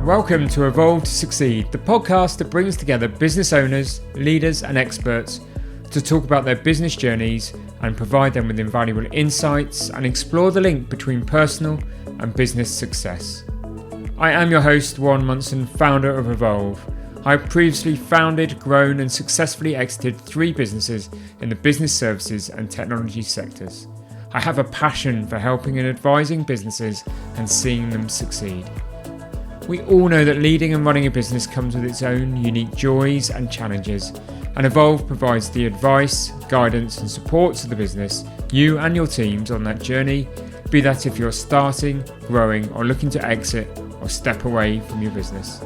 Welcome to Evolve to Succeed, the podcast that brings together business owners, leaders and experts to talk about their business journeys and provide them with invaluable insights and explore the link between personal and business success. I am your host, Warren Munson, founder of Evolve. I have previously founded, grown and successfully exited 3 businesses in the business services and technology sectors. I have a passion for helping and advising businesses and seeing them succeed. We all know that leading and running a business comes with its own unique joys and challenges, and Evolve provides the advice, guidance and support to the business, you and your teams on that journey, be that if you're starting, growing or looking to exit or step away from your business.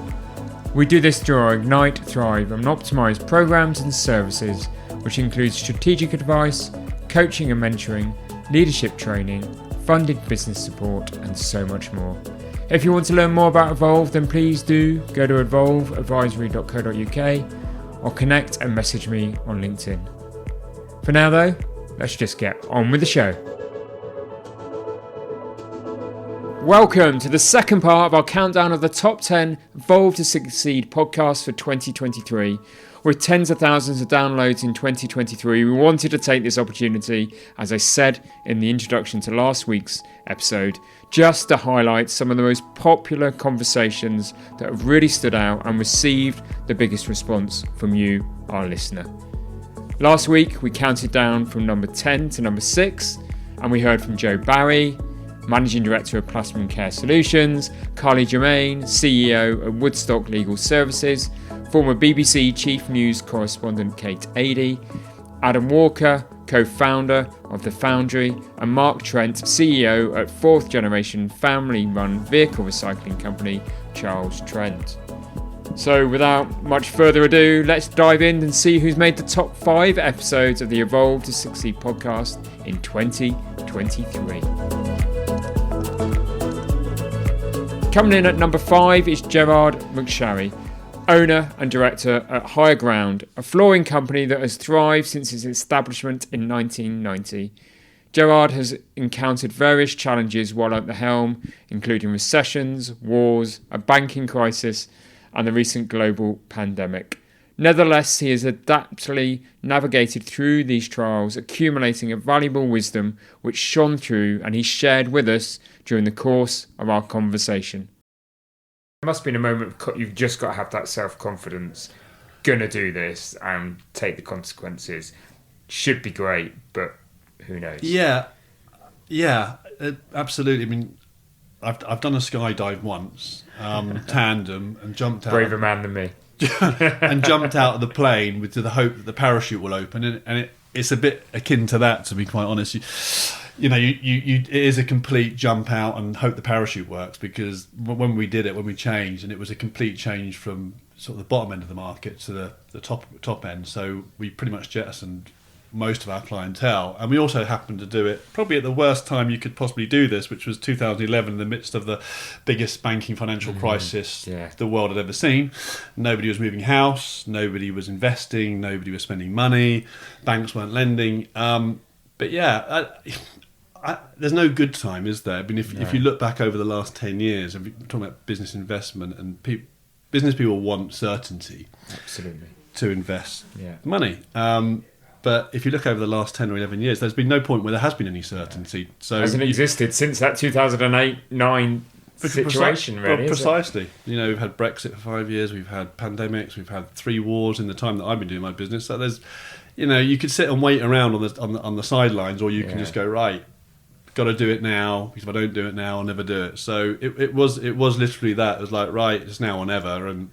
We do this through our Ignite, Thrive and Optimise programs and services, which includes strategic advice, coaching and mentoring, leadership training, funded business support and so much more. If you want to learn more about Evolve, then please do go to evolveadvisory.co.uk or connect and message me on LinkedIn. For now though, let's just get on with the show. Welcome to the second part of our countdown of the top 10 Evolve to Succeed podcasts for 2023. With tens of thousands of downloads in 2023, we wanted to take this opportunity, as I said in the introduction to last week's episode, just to highlight some of the most popular conversations that have really stood out and received the biggest response from you, our listener. Last week, we counted down from number 10 to number 6, and we heard from Joe Barry, Managing Director of Platinum Care Solutions, Carly Germain, CEO of Woodstock Legal Services, former BBC Chief News Correspondent Kate Adie, Adam Walker, co-founder of The Foundry, and Mark Trent, CEO at 4th generation family-run vehicle recycling company Charles Trent. So without much further ado, let's dive in and see who's made the top 5 episodes of the Evolve to Succeed podcast in 2023. Coming in at number 5 is Gerard McSharry, owner and director at Higher Ground, a flooring company that has thrived since its establishment in 1990. Gerard has encountered various challenges while at the helm, including recessions, wars, a banking crisis, and the recent global pandemic. Nevertheless, he has adaptedly navigated through these trials, accumulating a valuable wisdom which shone through and he shared with us during the course of our conversation. It must be in a moment you've just got to have that self-confidence. Gonna do this and take the consequences. Should be great, but who knows? Yeah, absolutely. I mean, I've done a skydive once, tandem, and jumped out. Braver man than me. And jumped out of the plane with the hope that the parachute will open, and it's a bit akin to that, to be quite honest. It is a complete jump out and hope the parachute works, because when we changed, and it was a complete change from sort of the bottom end of the market to the top end, so we pretty much jettisoned most of our clientele, and we also happened to do it probably at the worst time you could possibly do this, which was 2011, in the midst of the biggest banking financial crisis the world had ever seen. Nobody was moving house, nobody was investing, nobody was spending money, banks weren't lending. But yeah, there's no good time, is there? I mean, if you look back over the last 10 years, and we're talking about business investment, and business people want certainty, absolutely, to invest money. But if you look over the last 10 or 11 years, there's been no point where there has been any certainty. So hasn't existed since that 2008-9 situation, really. Precisely. We've had Brexit for 5 years, we've had pandemics, we've had 3 wars in the time that I've been doing my business. So there's, you could sit and wait around on the sidelines, or you can just go, right, got to do it now, because if I don't do it now, I'll never do it. So it was literally that. It was like, right, it's now or never. And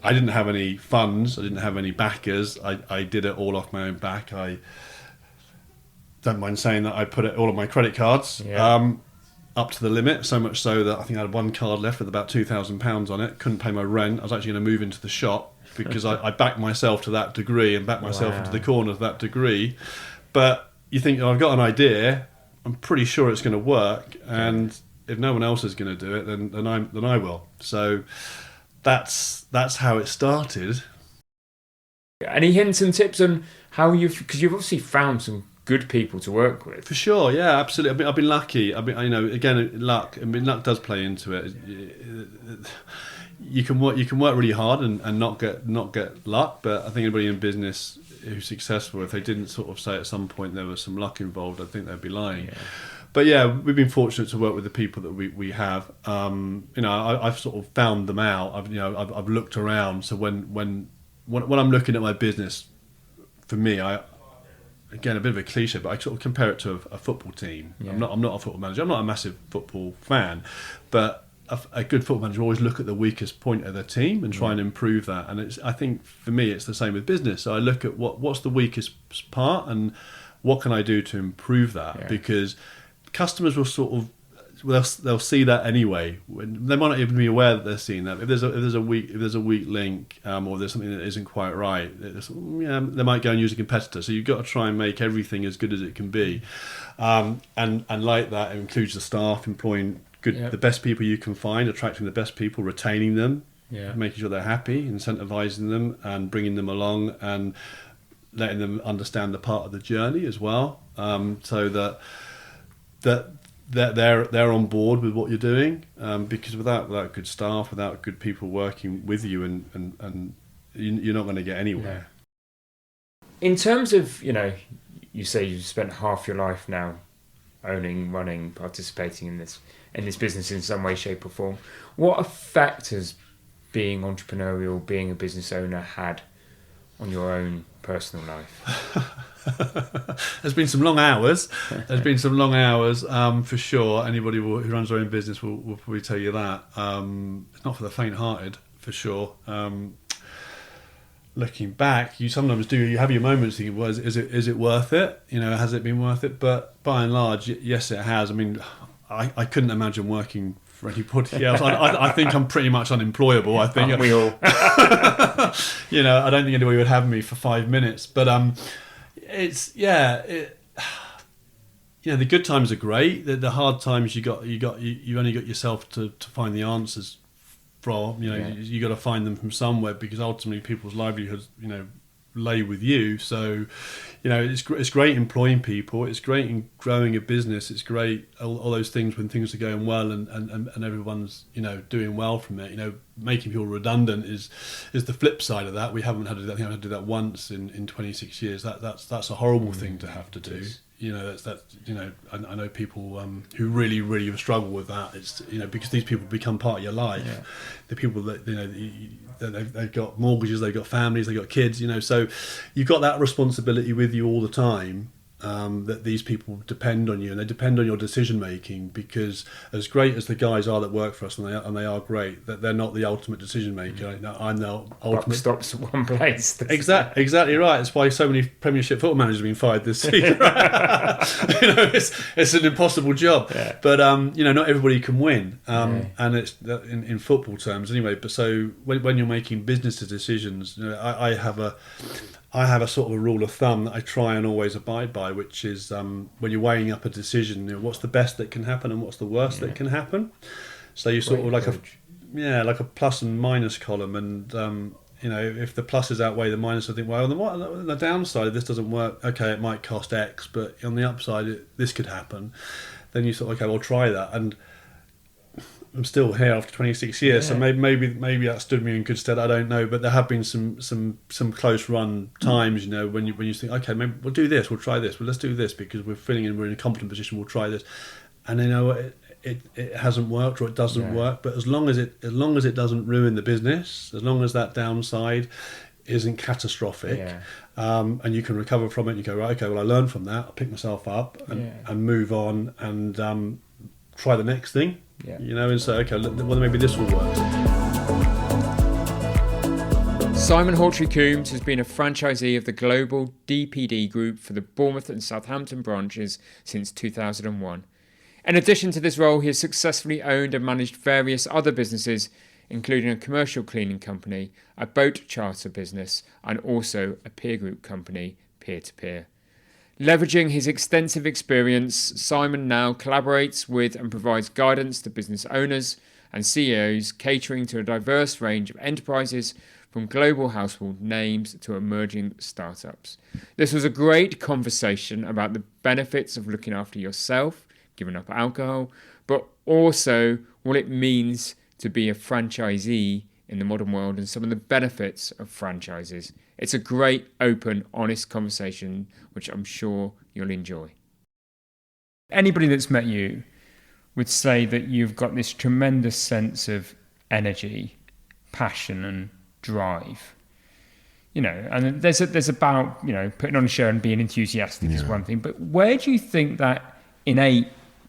I didn't have any funds, I didn't have any backers, I did it all off my own back. I don't mind saying that I put it all on my credit cards, up to the limit, so much so that I think I had 1 card left with about £2,000 on it, couldn't pay my rent. I was actually going to move into the shop, because I backed myself to that degree and backed myself into the corner to that degree. But you think, I've got an idea, I'm pretty sure it's going to work, and if no one else is going to do it, then I will. So that's how it started. Any hints and tips on how because you've obviously found some good people to work with. For sure, yeah, absolutely. I've been lucky. Again, luck. Luck does play into it. You can work really hard and not get luck. But I think anybody in business who's successful, if they didn't sort of say at some point there was some luck involved, I think they'd be lying. Yeah. But yeah, we've been fortunate to work with the people that we have. I've sort of found them out. I've looked around. So when I'm looking at my business, for me, again, a bit of a cliche, but I sort of compare it to a football team. Yeah. I'm not a football manager. I'm not a massive football fan, but a good football manager will always look at the weakest point of their team and try and improve that. And I think for me, it's the same with business. So I look at what's the weakest part and what can I do to improve that, because customers will sort of they'll see that anyway. They might not even be aware that they're seeing that. If there's a weak link, or there's something that isn't quite right, they might go and use a competitor. So you've got to try and make everything as good as it can be, and like that, it includes the staff, employing the best people you can find, attracting the best people, retaining them, making sure they're happy, incentivizing them, and bringing them along, and letting them understand the part of the journey as well, so that they're on board with what you're doing, because without good staff, without good people working with you, and you're not going to get anywhere. In terms of, you say you've spent half your life now owning, running, participating in this business in some way, shape or form. What effect has being entrepreneurial, being a business owner had on your own personal life? There's been some long hours. For sure. Anybody who runs their own business will probably tell you that. It's not for the faint-hearted, for sure. Looking back, you sometimes do. You have your moments thinking, "Well, is it worth it? Has it been worth it?" But by and large, yes, it has. I mean, I couldn't imagine working for anybody else. I think I'm pretty much unemployable. I think we all. I don't think anybody would have me for 5 minutes. But the good times are great. The hard times you only got yourself to find the answers from. You got to find them from somewhere, because ultimately people's livelihoods lay with you. So it's great employing people, it's great in growing a business, it's great all those things when things are going well and everyone's doing well from it. Making people redundant is the flip side of that. We haven't had to do that once in 26 years. That's a horrible thing to have to do. I know people who really have struggled with that. It's because these people become part of your life. Yeah. The people that they've got mortgages, they've got families, they've got kids. So you've got that responsibility with you all the time. That these people depend on you, and they depend on your decision making, because as great as the guys are that work for us, and they are great, that they're not the ultimate decision maker. I'm the ultimate. Buck stops at one place. Exactly right. That's why so many Premiership football managers have been fired this season. It's an impossible job. Yeah. But not everybody can win, and it's in football terms anyway. But so when you're making business decisions, I have a sort of a rule of thumb that I try and always abide by, which is when you're weighing up a decision, what's the best that can happen and what's the worst that can happen. So you sort of like a plus and minus column, and if the pluses outweigh the minus, I think, well, on the downside, if this doesn't work, okay, it might cost X, but on the upside, this could happen. Then you sort of, okay, we'll try that. And I'm still here after 26 years, so maybe that stood me in good stead. I don't know, but there have been some close run times, when you think, okay, maybe we'll do this, we'll try this, well, let's do this because we're in a competent position, we'll try this, and it hasn't worked, or it doesn't work. But as long as it doesn't ruin the business, as long as that downside isn't catastrophic, and you can recover from it, and you go, right, okay, well, I learned from that, I'll pick myself up and move on and try the next thing. And say, okay, well, maybe this will work. Simon Hawtry-Coombs has been a franchisee of the global DPD group for the Bournemouth and Southampton branches since 2001. In addition to this role, he has successfully owned and managed various other businesses, including a commercial cleaning company, a boat charter business, and also a peer group company, Peer-to-Peer. Leveraging his extensive experience, Simon now collaborates with and provides guidance to business owners and CEOs, catering to a diverse range of enterprises, from global household names to emerging startups. This was a great conversation about the benefits of looking after yourself, giving up alcohol, but also what it means to be a franchisee in the modern world and some of the benefits of franchises. It's a great, open, honest conversation, which I'm sure you'll enjoy. Anybody that's met you would say that you've got this tremendous sense of energy, passion and drive. You know, and there's about, you know, putting on a show and being enthusiastic is one thing, but where do you think that innate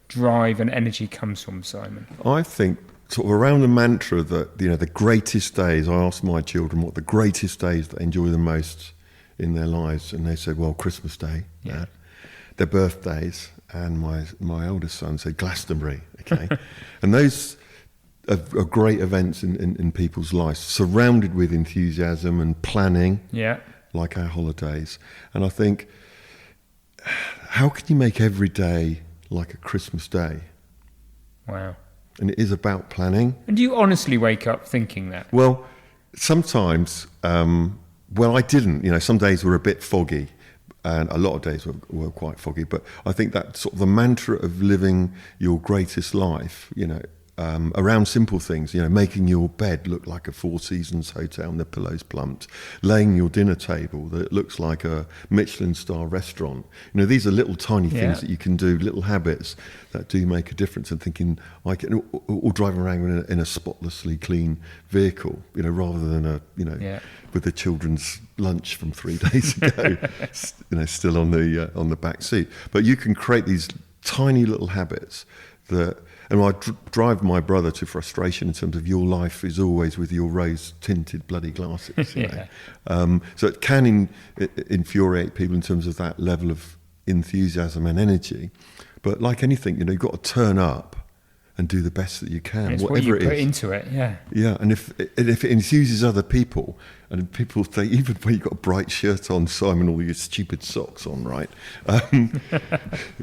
drive and energy comes from, Simon? I think sort of around the mantra that, you know, the greatest days, I asked my children what the greatest days that they enjoy the most in their lives, and they said, well, Christmas Day, their birthdays, and my eldest son said Glastonbury, okay? And those are great events in people's lives, surrounded with enthusiasm and planning, like our holidays. And I think, how can you make every day like a Christmas day? Wow. And it is about planning. And do you honestly wake up thinking that? Well, sometimes, I didn't. You know, some days were a bit foggy, and a lot of days were quite foggy. But I think that sort of the mantra of living your greatest life, you know, around simple things, you know, making your bed look like a Four Seasons hotel and the pillows plumped, laying your dinner table that it looks like a Michelin star restaurant. You know, these are little tiny things that you can do, little habits that do make a difference. And thinking, or driving around in a spotlessly clean vehicle, you know, rather than with the children's lunch from 3 days ago, you know, still on the back seat. But you can create these tiny little habits that. And I drive my brother to frustration in terms of your life is always with your rose-tinted bloody glasses. You know? So it can infuriate people in terms of that level of enthusiasm and energy. But like anything, you know, you've got to turn up and do the best that you can, it's whatever what you it put is. into it, Yeah, and if it enthuses other people, and people think, even when you've got a bright shirt on, Simon, all your stupid socks on, right?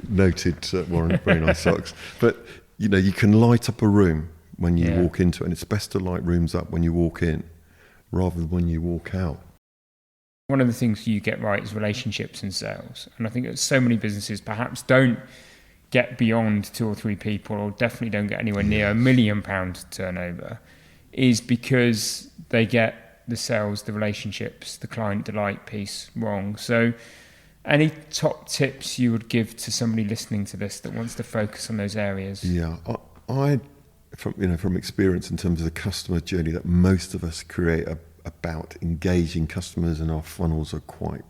Noted, Warren, very nice socks. But you know, you can light up a room when you walk into it, and it's best to light rooms up when you walk in rather than when you walk out. One of the things you get right is relationships and sales. And I think that so many businesses perhaps don't get beyond 2 or 3 people, or definitely don't get anywhere near £1 million turnover, is because they get the sales, the relationships, the client delight piece wrong. So any top tips you would give to somebody listening to this that wants to focus on those areas? Yeah, I from experience in terms of the customer journey that most of us create about engaging customers, and our funnels are quite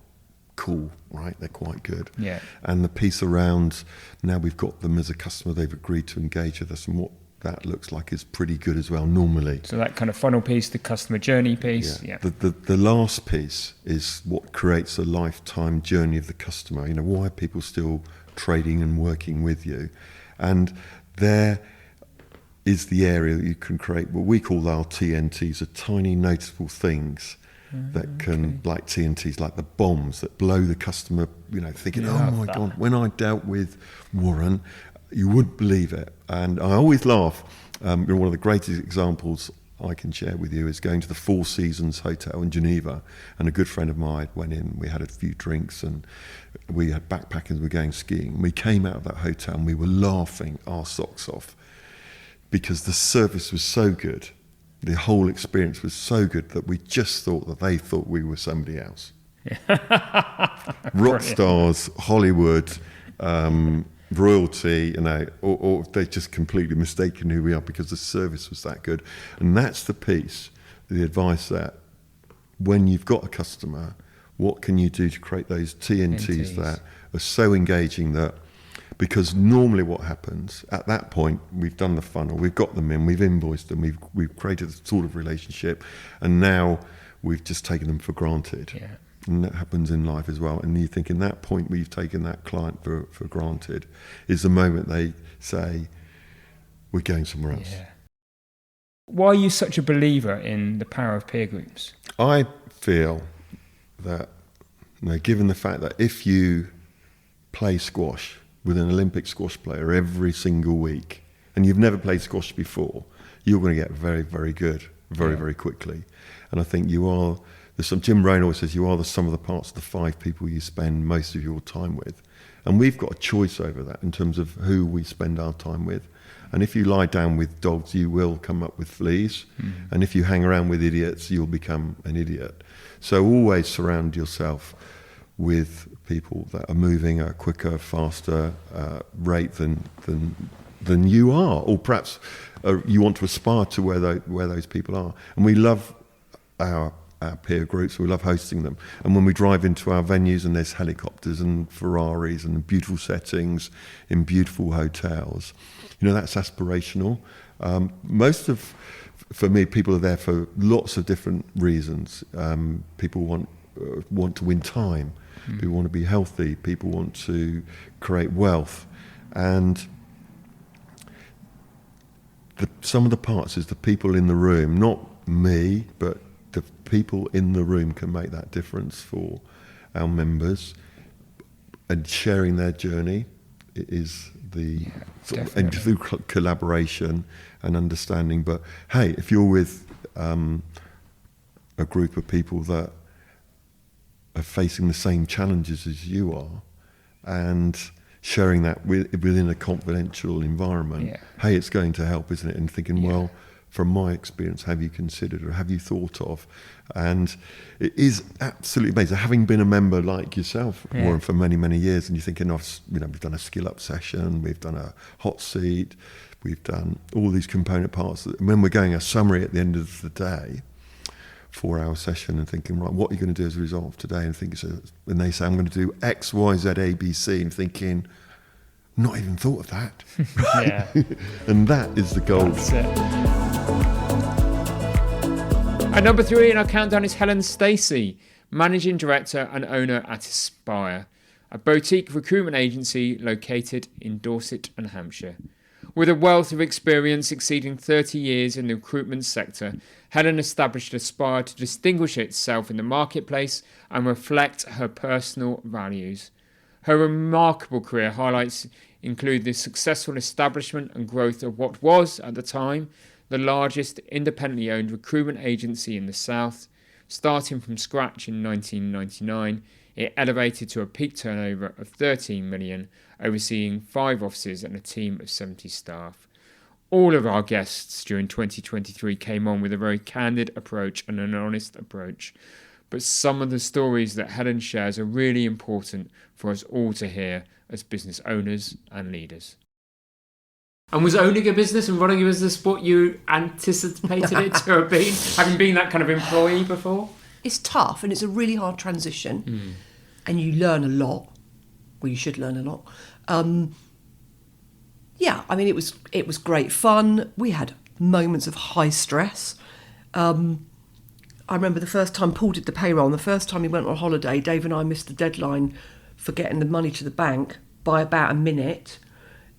cool, right? They're quite good. Yeah. And the piece around, now we've got them as a customer, they've agreed to engage with us, and what that looks like is pretty good as well normally. So that kind of funnel piece, the customer journey piece. The last piece is what creates a lifetime journey of the customer. You know, why are people still trading and working with you? And there is the area that you can create what we call our TNTs, are tiny noticeable things that can, like TNTs, like the bombs that blow the customer, you know, thinking, oh my God, when I dealt with Warren, you wouldn't believe it. And I always laugh. One of the greatest examples I can share with you is going to the Four Seasons Hotel in Geneva, and a good friend of mine went in, we had a few drinks and we had backpackers, we were going skiing, and we came out of that hotel and we were laughing our socks off because the service was so good, the whole experience was so good that we just thought that they thought we were somebody else. Rock stars, Hollywood, royalty, you know, or they just completely mistaken who we are because the service was that good. And that's the piece, the advice that when you've got a customer, what can you do to create those TNTs that are so engaging that, because normally what happens at that point, we've done the funnel, we've got them in, we've invoiced them, we've created a sort of relationship, and now we've just taken them for granted. Yeah. And that happens in life as well. And you think in that point where you've taken that client for granted is the moment they say, we're going somewhere else. Yeah. Why are you such a believer in the power of peer groups? I feel that, you know, given the fact that if you play squash with an Olympic squash player every single week, and you've never played squash before, you're going to get very, very good very, very quickly. And I think Jim Rohn always says, you are the sum of the parts of the 5 people you spend most of your time with. And we've got a choice over that in terms of who we spend our time with. And if you lie down with dogs, you will come up with fleas. And if you hang around with idiots, you'll become an idiot. So always surround yourself with people that are moving at a quicker, faster rate than you are, or perhaps you want to aspire to where those people are. And we love our peer groups, we love hosting them. And when we drive into our venues and there's helicopters and Ferraris and beautiful settings in beautiful hotels, that's aspirational. For me, people are there for lots of different reasons. People want to win time. People want to be healthy. People want to create wealth. And some of the parts is the people in the room, not me, but the people in the room can make that difference for our members. And sharing their journey is and through collaboration and understanding. But hey, if you're with a group of people that are facing the same challenges as you are, and sharing that within a confidential environment, hey, it's going to help, isn't it? And thinking, well, from my experience, have you considered or have you thought of? And it is absolutely amazing. Having been a member like yourself, Warren, for many, many years, and you're thinking, we've done a skill up session, we've done a hot seat, we've done all these component parts. And when we're going a summary at the end of the day, 4-hour session, and thinking, right, what are you going to do as a result of today? And they say, I'm going to do X, Y, Z, A, B, C, and thinking, not even thought of that. Yeah. And that is the goal. That's it. At number 3 in our countdown is Helen Stacey, Managing Director and owner at Aspire, a boutique recruitment agency located in Dorset and Hampshire. With a wealth of experience exceeding 30 years in the recruitment sector, Helen established Aspire to distinguish itself in the marketplace and reflect her personal values. Her remarkable career highlights include the successful establishment and growth of what was, at the time, the largest independently owned recruitment agency in the South. Starting from scratch in 1999, it elevated to a peak turnover of 13 million, overseeing 5 offices and a team of 70 staff. All of our guests during 2023 came on with a very candid approach and an honest approach. But some of the stories that Helen shares are really important for us all to hear as business owners and leaders. And was owning a business and running a business what you anticipated it to have been, having been that kind of employee before? It's tough and it's a really hard transition, and you learn a lot. Well, you should learn a lot. It was great fun. We had moments of high stress. I remember the first time Paul did the payroll, and the first time he went on holiday, Dave and I missed the deadline for getting the money to the bank by about a minute,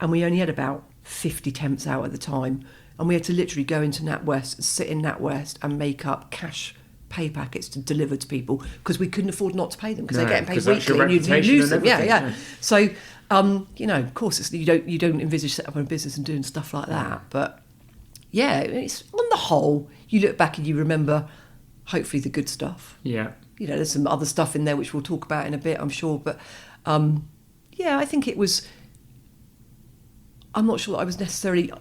and we only had about 50 temps out at the time, and we had to literally go into NatWest and sit in NatWest and make up cash pay packets to deliver to people because we couldn't afford not to pay them because they're getting paid weekly and you lose them. Yeah. So, of course, you don't envisage setting up a business and doing stuff like that. But yeah, it's on the whole, you look back and you remember hopefully the good stuff. Yeah. There's some other stuff in there which we'll talk about in a bit, I'm sure. But I think it was. I'm not sure that I was necessarily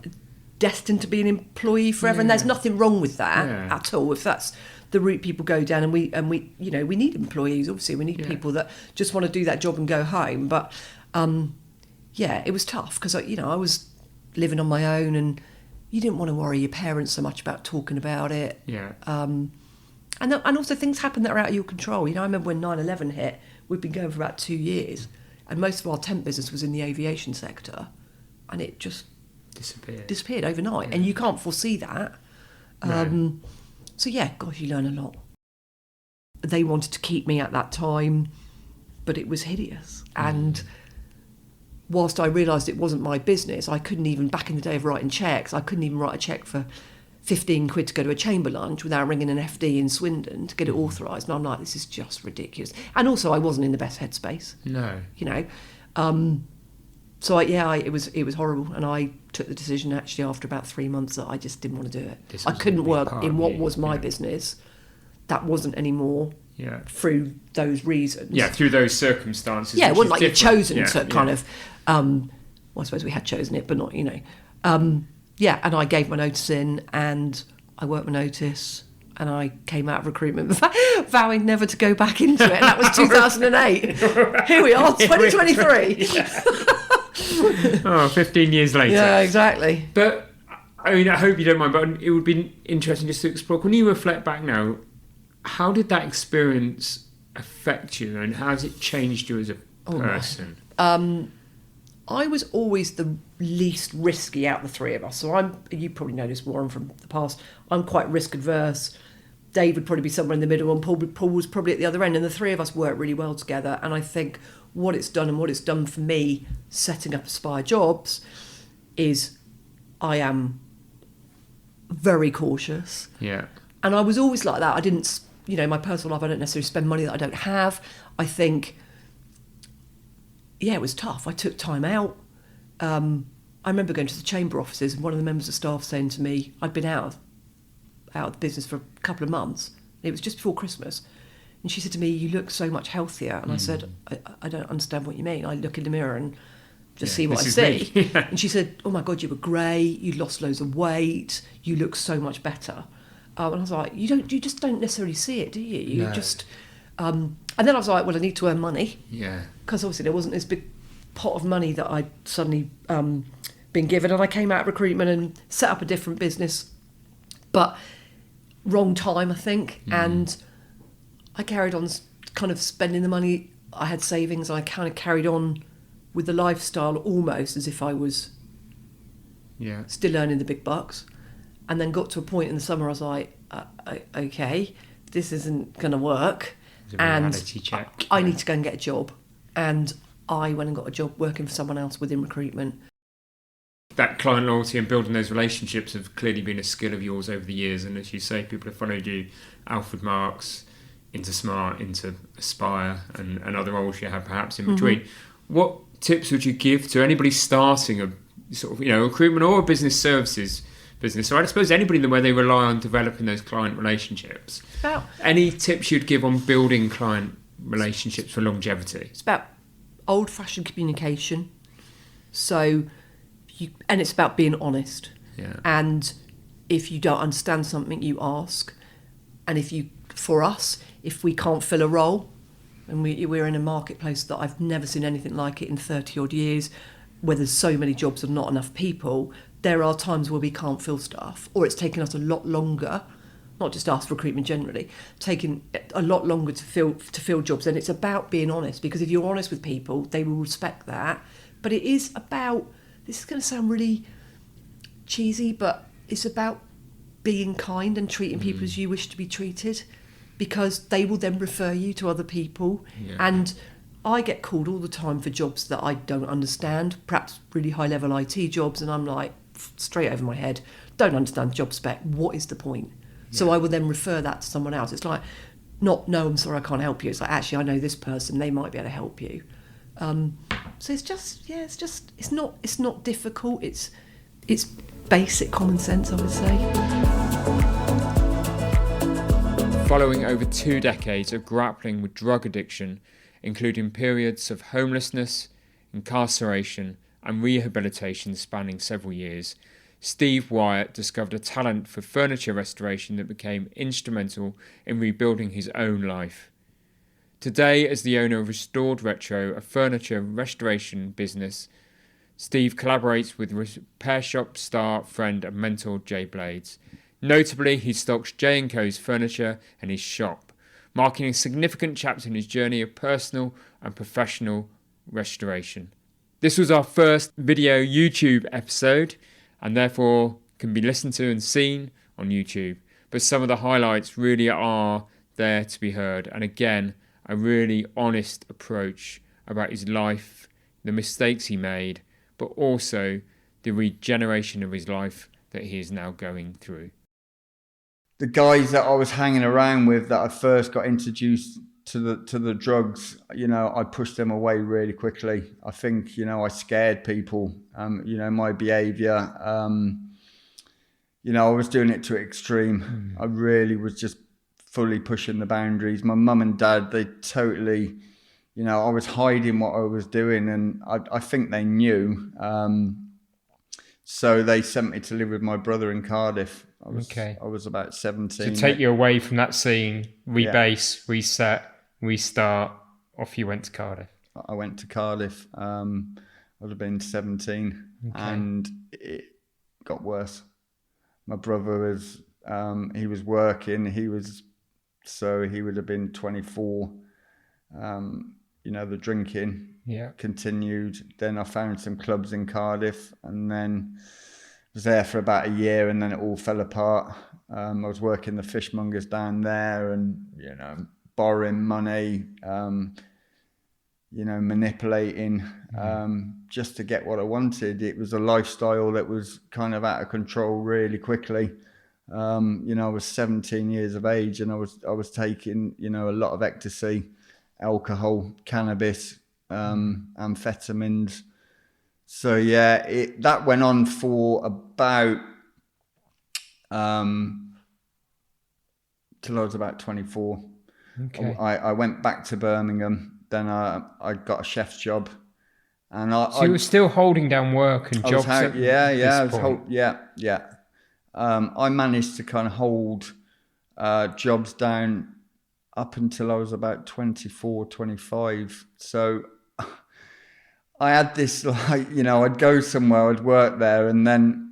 destined to be an employee forever, and there's nothing wrong with that at all. If that's the route people go down, and we need employees. Obviously, we need people that just want to do that job and go home. But it was tough because I was living on my own, and you didn't want to worry your parents so much about talking about it. Yeah. And also things happen that are out of your control. I remember when 9/11 hit, we'd been going for about 2 years, and most of our temp business was in the aviation sector. And it just disappeared overnight, and you can't foresee that. No. You learn a lot. They wanted to keep me at that time, but it was hideous. And whilst I realised it wasn't my business, I couldn't even, back in the day of writing cheques, I couldn't even write a cheque for 15 quid to go to a chamber lunch without ringing an FD in Swindon to get it authorised. And I'm like, this is just ridiculous. And also, I wasn't in the best headspace. No. it was horrible, and I took the decision actually after about 3 months that I just didn't want to do it. I couldn't work in what was my business. That wasn't anymore. Yeah. Through those reasons. Yeah, through those circumstances. Yeah, it wasn't like you'd chosen to kind of. Well, I suppose we had chosen it, but not, and I gave my notice in, and I worked my notice, and I came out of recruitment vowing never to go back into it. And that was 2008. Here we are, 2023. 15 years later. Yeah, exactly. But, I mean, I hope you don't mind, but it would be interesting just to explore. When you reflect back now, how did that experience affect you, and how has it changed you as a person? I was always the least risky out of the three of us. So you probably know this, Warren, from the past. I'm quite risk adverse. Dave would probably be somewhere in the middle, and Paul was probably at the other end. And the three of us worked really well together. And I think what it's done for me setting up Aspire Jobs is I am very cautious. Yeah. And I was always like that. I didn't, my personal life, I don't necessarily spend money that I don't have. I think, it was tough. I took time out. I remember going to the chamber offices, and one of the members of staff saying to me, I'd been out of the business for a couple of months. It was just before Christmas. And she said to me, you look so much healthier. And I said, I don't understand what you mean. I look in the mirror and just see what I see. And she said, oh my God, you were grey. You lost loads of weight. You look so much better. And I was like, you just don't necessarily see it, do you? You just, and then I was like, well, I need to earn money. Yeah. Because obviously there wasn't this big pot of money that I'd suddenly been given. And I came out of recruitment and set up a different business, but wrong time, I think. And I carried on kind of spending the money. I had savings. I kind of carried on with the lifestyle almost as if I was still earning the big bucks. And then got to a point in the summer, I was like, okay, this isn't going to work. And I need to go and get a job. And I went and got a job working for someone else within recruitment. That client loyalty and building those relationships have clearly been a skill of yours over the years. And as you say, people have followed you, Alfred Marks, into Smart, into Aspire, and other roles you have perhaps in between. What tips would you give to anybody starting a sort of, recruitment or a business services business? So I suppose anybody where they rely on developing those client relationships. Any tips you'd give on building client relationships for longevity? It's about old-fashioned communication. So, and it's about being honest. Yeah. And if you don't understand something, you ask. And for us, if we can't fill a role, and we're in a marketplace that I've never seen anything like it in 30 odd years, where there's so many jobs and not enough people, there are times where we can't fill stuff, or it's taken us a lot longer, not just us, recruitment generally, taking a lot longer to fill jobs. And it's about being honest, because if you're honest with people, they will respect that. But it is about, this is going to sound really cheesy, but it's about being kind and treating people as you wish to be treated, because they will then refer you to other people. Yeah. And I get called all the time for jobs that I don't understand, perhaps really high-level IT jobs, and I'm like, straight over my head, don't understand job spec, what is the point? Yeah. So I will then refer that to someone else. It's like, no, I'm sorry, I can't help you. It's like, actually, I know this person, they might be able to help you. So it's not difficult. It's basic common sense, I would say. Following over 2 decades of grappling with drug addiction, including periods of homelessness, incarceration and rehabilitation spanning several years, Steve Wyatt discovered a talent for furniture restoration that became instrumental in rebuilding his own life. Today, as the owner of Restored Retro, a furniture restoration business, Steve collaborates with repair shop star, friend and mentor Jay Blades. Notably, he stocks J&Co's furniture and his shop, marking a significant chapter in his journey of personal and professional restoration. This was our first video YouTube episode, and therefore can be listened to and seen on YouTube. But some of the highlights really are there to be heard. And again, a really honest approach about his life, the mistakes he made, but also the regeneration of his life that he is now going through. The guys that I was hanging around with that I first got introduced the drugs, I pushed them away really quickly. I think, I scared people, my behaviour, I was doing it to extreme. I really was just fully pushing the boundaries. My mum and dad, they totally, I was hiding what I was doing, and I think they knew. So they sent me to live with my brother in Cardiff. I was about 17. To take you away from that scene, rebase, reset, restart, off you went to Cardiff. I went to Cardiff. I would have been 17, and it got worse. My brother was, he was working. He would have been 24. The drinking continued. Then I found some clubs in Cardiff, and then was there for about a year, and then it all fell apart. I was working the fishmongers down there, and borrowing money, manipulating, just to get what I wanted. It was a lifestyle that was kind of out of control really quickly. I was 17 years of age, and I was taking, a lot of ecstasy, alcohol, cannabis, amphetamines. So that went on for about till I was about 24. Okay. I went back to Birmingham. Then I got a chef's job, and so you were still holding down work and jobs. I managed to kind of hold jobs down up until I was about 24, 25. So I had this, I'd go somewhere, I'd work there, and then,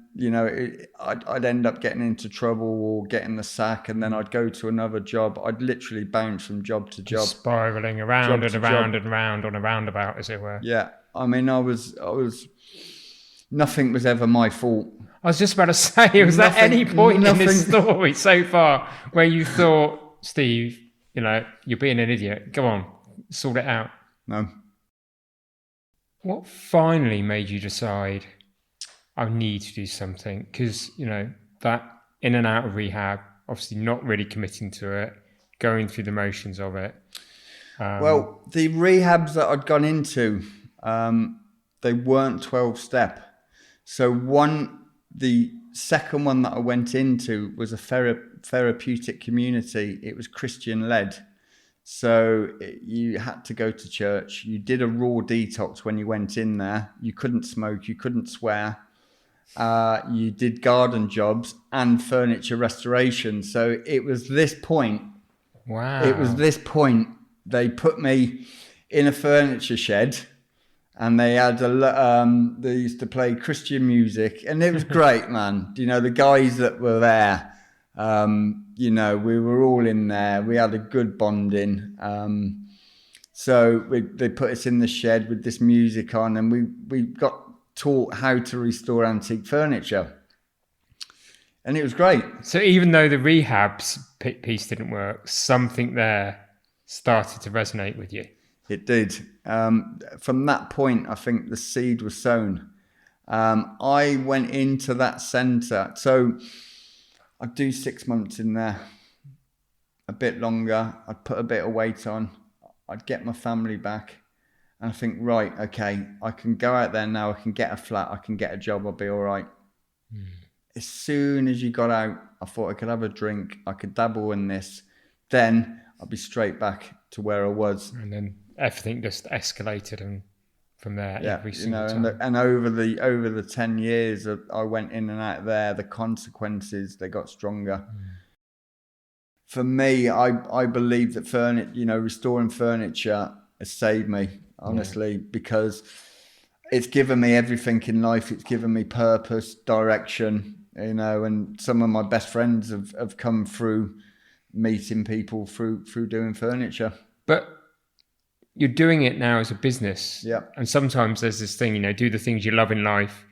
I'd end up getting into trouble or getting the sack, and then I'd go to another job. I'd literally bounce from job to job. Spiralling around and around and around on a roundabout, as it were. Yeah. I mean, I was, nothing was ever my fault. I was just about to say, was there any point in this story so far where you thought, Steve, you're being an idiot. Go on, sort it out? No. What finally made you decide, I need to do something? Because, that in and out of rehab, obviously not really committing to it, going through the motions of it. Well, the rehabs that I'd gone into, they weren't 12-step. So the second one that I went into was a therapeutic community. It was Christian-led. So you had to go to church. You did a raw detox when you went in there. You couldn't smoke. You couldn't swear. You did garden jobs and furniture restoration. So it was this point. Wow. It was this point. They put me in a furniture shed, and they had they used to play Christian music, and it was great, man. The guys that were there, we were all in there. We had a good bonding. So they put us in the shed with this music on, and we got taught how to restore antique furniture. And it was great. So even though the rehabs piece didn't work, something there started to resonate with you. It did. From that point, I think the seed was sown. I went into that centre. So I'd do 6 months in there, a bit longer. I'd put a bit of weight on. I'd get my family back. And I think, right, okay, I can go out there now. I can get a flat. I can get a job. I'll be all right. As soon as you got out, I thought I could have a drink. I could dabble in this. Then I'll be straight back to where I was. And then everything just escalated, and from there, every single time. time. And over the 10 years I went in and out there, the consequences, they got stronger. For me, I believe that restoring furniture has saved me, honestly, because it's given me everything in life. It's given me purpose, direction, and some of my best friends have come through meeting people through doing furniture. But you're doing it now as a business. Yeah. And sometimes there's this thing, do the things you love in life,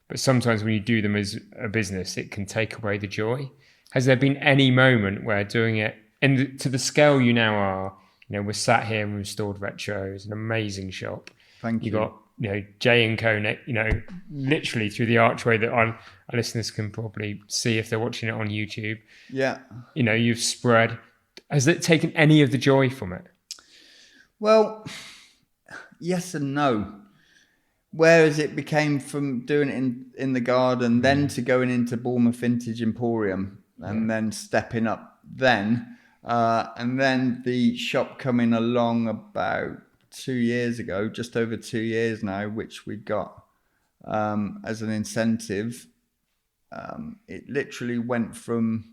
but sometimes when you do them as a business, it can take away the joy. Has there been any moment where doing it, and to the scale you now are, we're sat here in Restored Retro, it's an amazing shop. Thank you. You got, J and Co, literally through the archway that our listeners can probably see if they're watching it on YouTube. Yeah. You've spread. Has it taken any of the joy from it? Well, yes and no. Whereas it became from doing it in the garden, then to going into Bournemouth Vintage Emporium, and then stepping up then. And then the shop coming along about 2 years ago, just over 2 years now, which we got as an incentive. It literally went from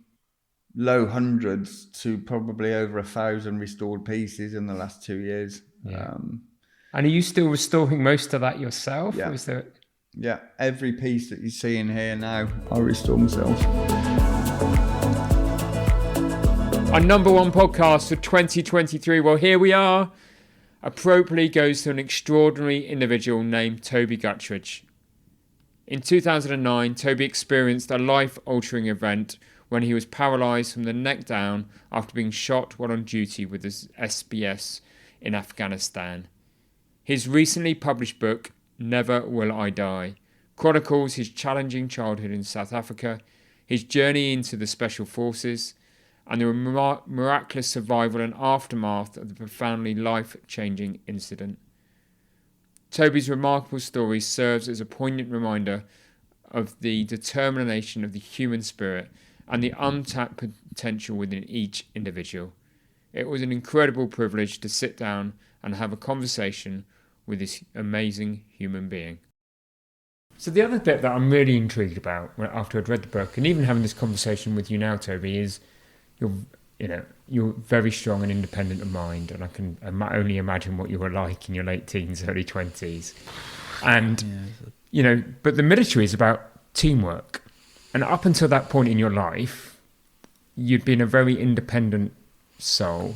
low hundreds to probably over 1,000 restored pieces in the last 2 years. Yeah. And are you still restoring most of that yourself? Yeah. Or is there... Yeah, every piece that you see in here now, I restore myself. Our number one podcast for 2023. Well, here we are. Appropriately goes to an extraordinary individual named Toby Gutteridge. In 2009, Toby experienced a life-altering event when he was paralysed from the neck down after being shot while on duty with the SBS in Afghanistan. His recently published book, Never Will I Die, chronicles his challenging childhood in South Africa, his journey into the Special Forces, and the miraculous survival and aftermath of the profoundly life-changing incident. Toby's remarkable story serves as a poignant reminder of the determination of the human spirit and the untapped potential within each individual. It was an incredible privilege to sit down and have a conversation with this amazing human being. So the other bit that I'm really intrigued about after I'd read the book, and even having this conversation with you now, Toby, is you're very strong and independent of mind, and I can only imagine what you were like in your late teens, early 20s. And, but the military is about teamwork. And up until that point in your life, you'd been a very independent soul.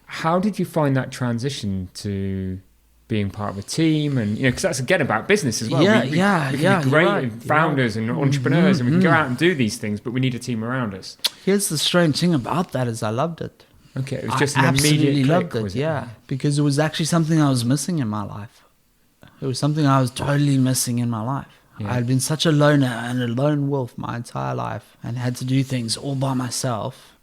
How did you find that transition to being part of a team? And because that's again about business as well. We can be great founders and entrepreneurs, and we can go out and do these things, but we need a team around us. Here's the strange thing about that is I loved it. Okay, it was just I an immediate click, loved it, because it was actually something I was missing in my life. It was something I was totally missing in my life. I had been such a loner and a lone wolf my entire life and had to do things all by myself.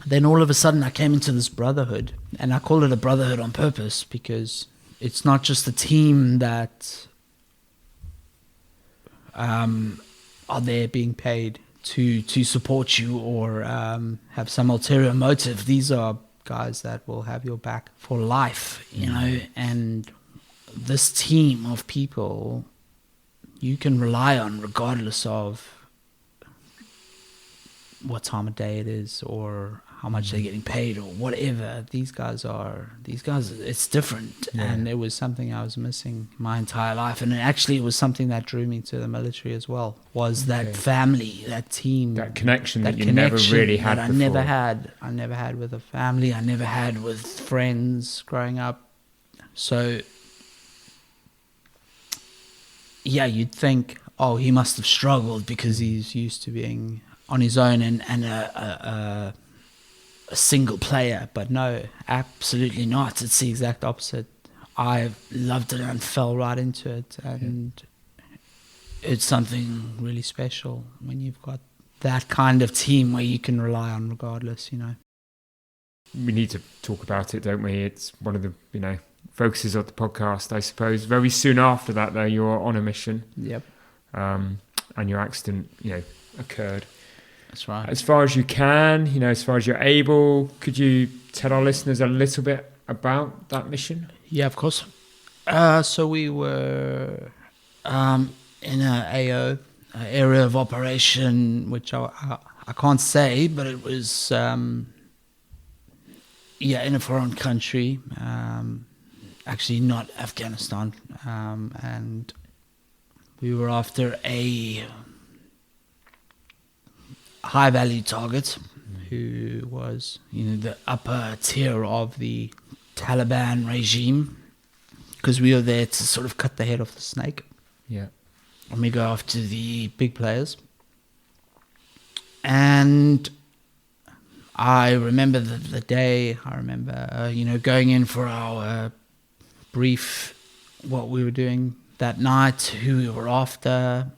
Then all of a sudden I came into this brotherhood, and I call it a brotherhood on purpose because it's not just a team that are there being paid to support you or have some ulterior motive. These are guys that will have your back for life, and this team of people you can rely on regardless of what time of day it is or how much they're getting paid or whatever. These guys, it's different. Yeah. And it was something I was missing my entire life. And it was something that drew me to the military as well, was that family, that team. That connection that you never really had before. I never had with a family. I never had with friends growing up. So, yeah, you'd think, oh, he must have struggled because he's used to being on his own and a single player. But no, absolutely not. It's the exact opposite. I loved it and fell right into it. And it's something really special when you've got that kind of team where you can rely on regardless, We need to talk about it, don't we? It's one of the, focuses of the podcast, I suppose. Very soon after that, though, you were on a mission. Yep. And your accident, occurred. That's right. As far as you can, as far as you're able, could you tell our listeners a little bit about that mission? Yeah, of course. So we were in a AO, area of operation, which I can't say, but it was, in a foreign country, actually not Afghanistan, and we were after a high-value target who was, the upper tier of the Taliban regime, because we were there to sort of cut the head off the snake. Yeah. And we go after the big players. And I remember the day, I remember, going in for our brief, what we were doing that night, who we were after,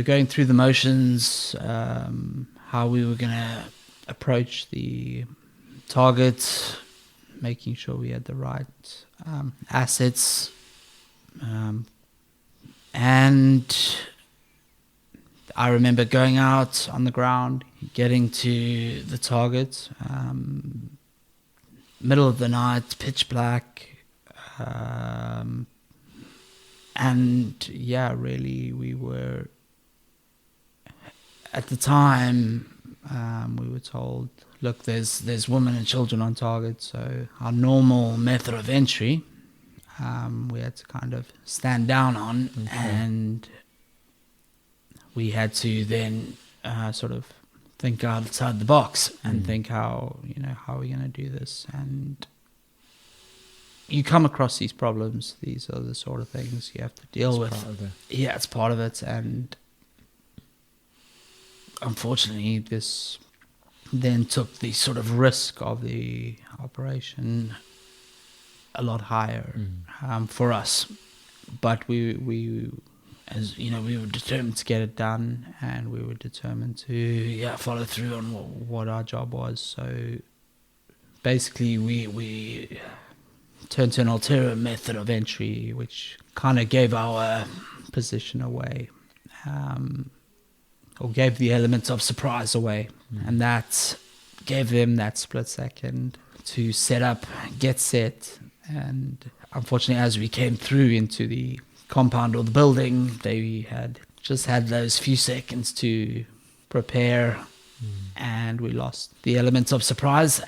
going through the motions, how we were going to approach the target, making sure we had the right assets, and I remember going out on the ground, getting to the target, middle of the night, pitch black, and yeah, really, we were, at the time, we were told, look, there's women and children on target, so our normal method of entry, we had to kind of stand down on, and we had to then sort of think outside the box and think how are we going to do this. And you come across these problems, these are the sort of things you have to deal with. Yeah, it's part of it. And unfortunately, this then took the sort of risk of the operation a lot higher for us. But we as you know, we were determined to get it done, and we were determined to follow through on what our job was. So basically, we turned to an ulterior method of entry, which kind of gave our position away, or gave the elements of surprise away, and that gave them that split second to set up, get set, and unfortunately, as we came through into the compound or the building, they had just had those few seconds to prepare, and we lost the elements of surprise,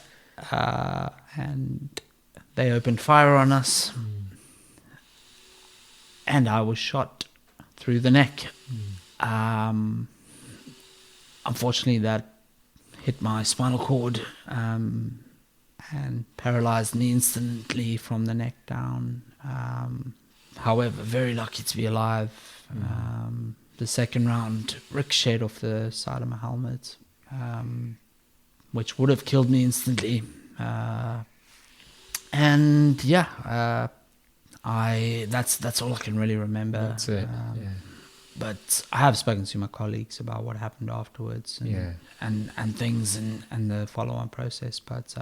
and they opened fire on us, and I was shot through the neck. Unfortunately, that hit my spinal cord and paralyzed me instantly from the neck down. However, very lucky to be alive. The second round ricocheted off the side of my helmet, which would have killed me instantly. And that's all I can really remember. That's it. But I have spoken to my colleagues about what happened afterwards, and things and the follow-on process. But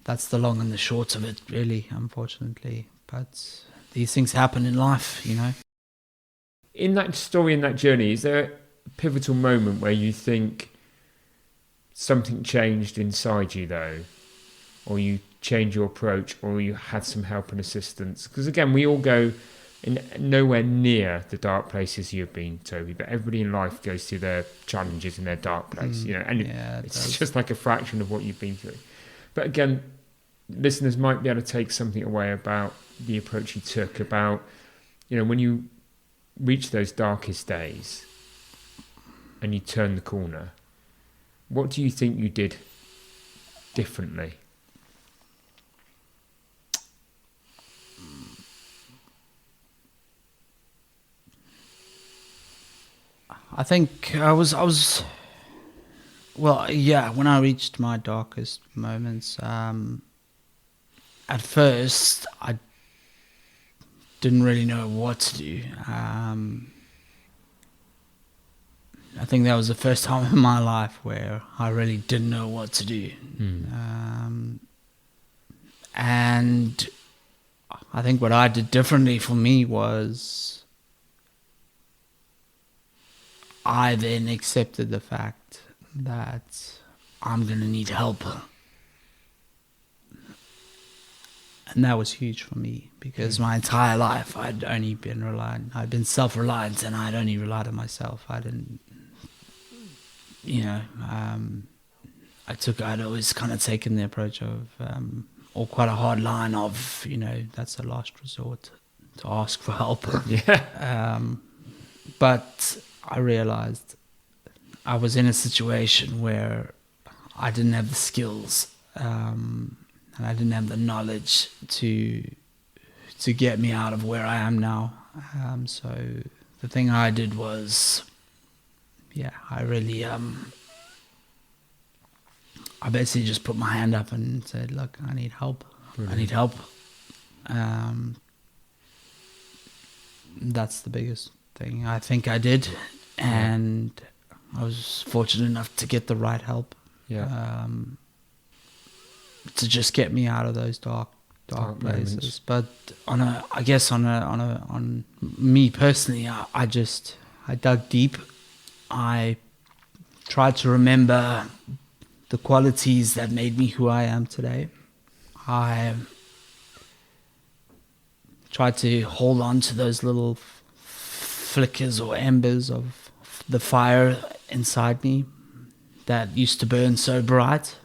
that's the long and the short of it, really, unfortunately. But these things happen in life, you know. In that story, in that journey, is there a pivotal moment where you think something changed inside you, though, or you changed your approach, or you had some help and assistance? Because again, we all go nowhere near the dark places you've been, Toby, but everybody in life goes through their challenges in their dark place, and it's just like a fraction of what you've been through. But again, listeners might be able to take something away about the approach you took, about, when you reach those darkest days and you turn the corner, what do you think you did differently? I think I was when I reached my darkest moments, at first I didn't really know what to do. I think that was the first time in my life where I really didn't know what to do. And I think what I did differently for me was I then accepted the fact that I'm going to need help. And that was huge for me, because my entire life I'd been self-reliant, and I'd only relied on myself. I didn't, I'd always kind of taken the approach of, or quite a hard line of, that's a last resort to ask for help. But I realized I was in a situation where I didn't have the skills, and I didn't have the knowledge to get me out of where I am now. So the thing I did was, I really, I basically just put my hand up and said, look, I need help. Brilliant. I need help. That's the biggest thing I think I did. And I was fortunate enough to get the right help. To just get me out of those dark dark moments. places. But on me personally, I dug deep. I tried to remember the qualities that made me who I am today. I tried to hold on to those little flickers or embers of the fire inside me that used to burn so bright.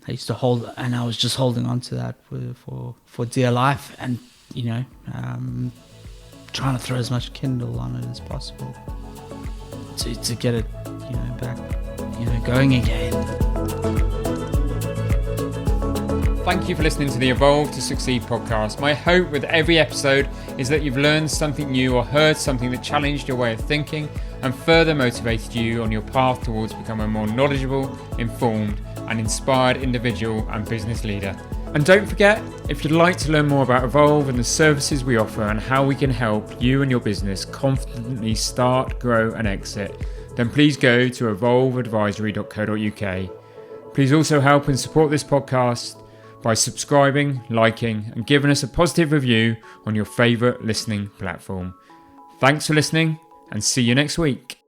I used to hold, and I was just holding on to that for dear life, and trying to throw as much kindle on it as possible to get it, back, going again. Thank you for listening to the Evolve to Succeed podcast. My hope with every episode is that you've learned something new or heard something that challenged your way of thinking and further motivated you on your path towards becoming a more knowledgeable, informed and inspired individual and business leader. And don't forget, if you'd like to learn more about Evolve and the services we offer and how we can help you and your business confidently start, grow and exit, then please go to evolveadvisory.co.uk. Please also help and support this podcast by subscribing, liking and giving us a positive review on your favourite listening platform. Thanks for listening and see you next week.